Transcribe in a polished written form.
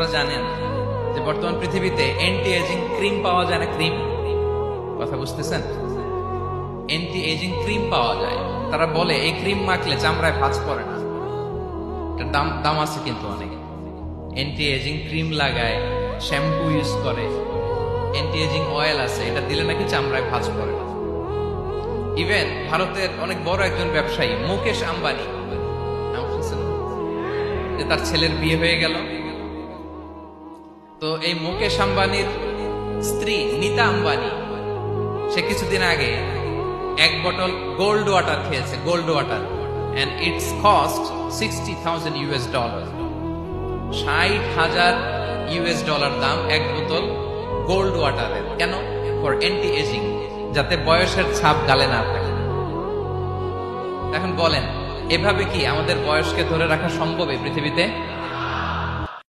আপনারা জানেন যে বর্তমান পৃথিবীতে অ্যান্টি এজিং ক্রিম পাওয়া যায় না? ক্রিম, কথা বুঝতেছেন? অ্যান্টি এজিং ক্রিম পাওয়া যায়। তারা বলে এই ক্রিম মাখলে চামড়ায় ভাঁজ পড়ে না। এটার দাম দাম আছে কিন্তু অনেক। অ্যান্টি এজিং ক্রিম লাগায়, শ্যাম্পু ইউজ করে, অ্যান্টি এজিং অয়েল আছে, এটা দিলে নাকি চামড়ায় ভাঁজ পড়ে না। ইভেন ভারতের অনেক বড় একজন ব্যবসায়ী মুকেশ আম্বানি, নাম শুনছেন? যে তার ছেলের বিয়ে হয়ে গেল, তো এই মুকেশ আম্বানির স্ত্রী নীতা আম্বানি, সে কিছুদিন আগে এক বোতল গোল্ড ওয়াটার খেয়েছে, gold water, and it's cost $60,000 $60,000 দাম এক বোতল গোল্ড ওয়াটারের। কেন? ফর অ্যান্টি এজিং, যাতে বয়সের ছাপ গালে না থাকে। এখন বলেন, এভাবে কি আমাদের বয়সকে ধরে রাখা সম্ভব এই পৃথিবীতে?